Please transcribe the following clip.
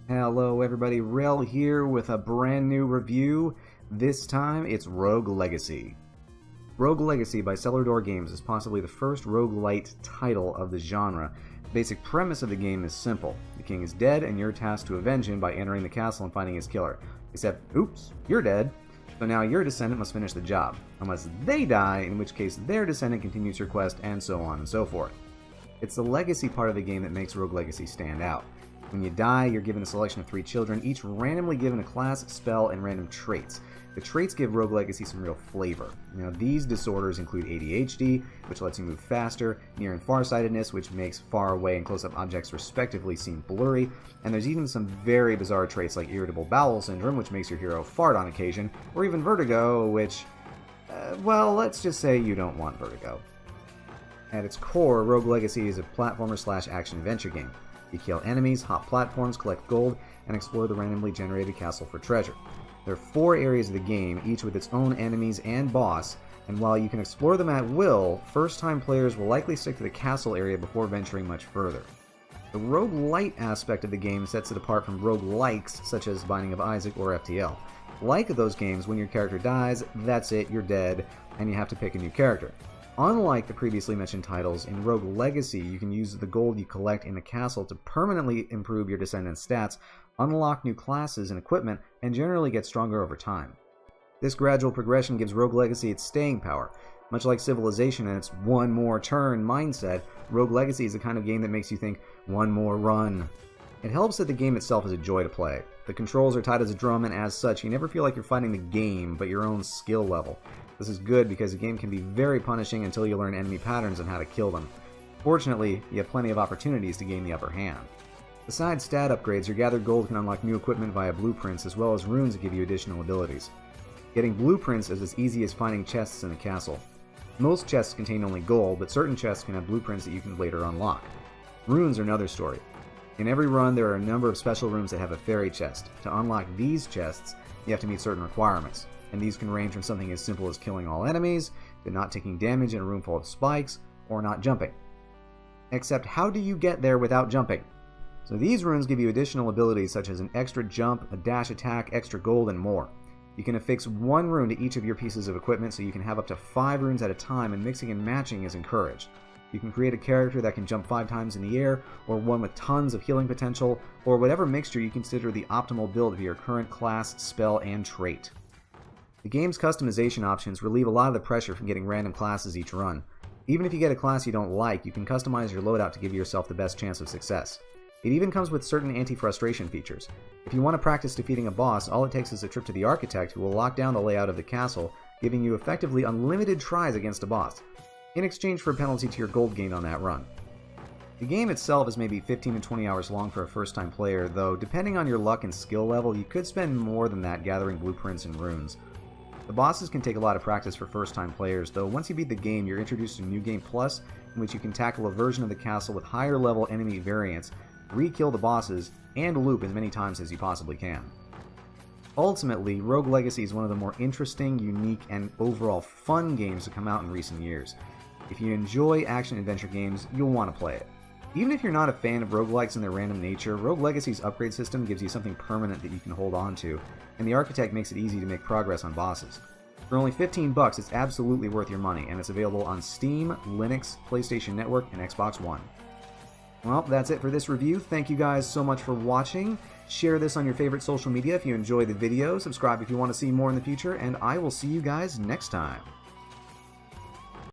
Hello everybody, Relle here with a brand new review. This time it's Rogue Legacy. Rogue Legacy by Cellar Door Games is possibly the first roguelite title of the genre. The basic premise of the game is simple. The king is dead and you're tasked to avenge him by entering the castle and finding his killer. Except, oops, you're dead. So now your descendant must finish the job. Unless they die, in which case their descendant continues your quest, and so on and so forth. It's the legacy part of the game that makes Rogue Legacy stand out. When you die, you're given a selection of 3 children, each randomly given a class, spell, and random traits. The traits give Rogue Legacy some real flavor. Now, these disorders include ADHD, which lets you move faster, near and farsightedness, which makes far away and close-up objects respectively seem blurry, and there's even some very bizarre traits like irritable bowel syndrome, which makes your hero fart on occasion, or even vertigo, which, well, let's just say you don't want vertigo. At its core, Rogue Legacy is a platformer/action-adventure game. You kill enemies, hop platforms, collect gold, and explore the randomly generated castle for treasure. There are 4 areas of the game, each with its own enemies and boss, and while you can explore them at will, first-time players will likely stick to the castle area before venturing much further. The roguelite aspect of the game sets it apart from roguelikes such as Binding of Isaac or FTL. Like those games, when your character dies, that's it, you're dead, and you have to pick a new character. Unlike the previously mentioned titles, in Rogue Legacy you can use the gold you collect in the castle to permanently improve your descendants' stats, unlock new classes and equipment, and generally get stronger over time. This gradual progression gives Rogue Legacy its staying power. Much like Civilization and its one more turn mindset, Rogue Legacy is the kind of game that makes you think, one more run. It helps that the game itself is a joy to play. The controls are tight as a drum, and as such, you never feel like you're fighting the game, but your own skill level. This is good because the game can be very punishing until you learn enemy patterns and how to kill them. Fortunately, you have plenty of opportunities to gain the upper hand. Besides stat upgrades, your gathered gold can unlock new equipment via blueprints as well as runes that give you additional abilities. Getting blueprints is as easy as finding chests in a castle. Most chests contain only gold, but certain chests can have blueprints that you can later unlock. Runes are another story. In every run, there are a number of special rooms that have a fairy chest. To unlock these chests, you have to meet certain requirements, and these can range from something as simple as killing all enemies, to not taking damage in a room full of spikes, or not jumping. Except, how do you get there without jumping? So these runes give you additional abilities such as an extra jump, a dash attack, extra gold, and more. You can affix 1 rune to each of your pieces of equipment, so you can have up to 5 runes at a time, and mixing and matching is encouraged. You can create a character that can jump 5 times in the air, or one with tons of healing potential, or whatever mixture you consider the optimal build for your current class, spell, and trait. The game's customization options relieve a lot of the pressure from getting random classes each run. Even if you get a class you don't like, you can customize your loadout to give yourself the best chance of success. It even comes with certain anti-frustration features. If you want to practice defeating a boss, all it takes is a trip to the architect who will lock down the layout of the castle, giving you effectively unlimited tries against a boss, in exchange for a penalty to your gold gained on that run. The game itself is maybe 15 to 20 hours long for a first-time player, though depending on your luck and skill level, you could spend more than that gathering blueprints and runes. The bosses can take a lot of practice for first-time players, though once you beat the game, you're introduced to New Game Plus, in which you can tackle a version of the castle with higher-level enemy variants, re-kill the bosses, and loop as many times as you possibly can. Ultimately, Rogue Legacy is one of the more interesting, unique, and overall fun games to come out in recent years. If you enjoy action-adventure games, you'll want to play it. Even if you're not a fan of roguelikes and their random nature, Rogue Legacy's upgrade system gives you something permanent that you can hold on to, and the architect makes it easy to make progress on bosses. For only $15, it's absolutely worth your money, and it's available on Steam, Linux, PlayStation Network, and Xbox One. Well, that's it for this review. Thank you guys so much for watching. Share this on your favorite social media if you enjoy the video. Subscribe if you want to see more in the future, and I will see you guys next time.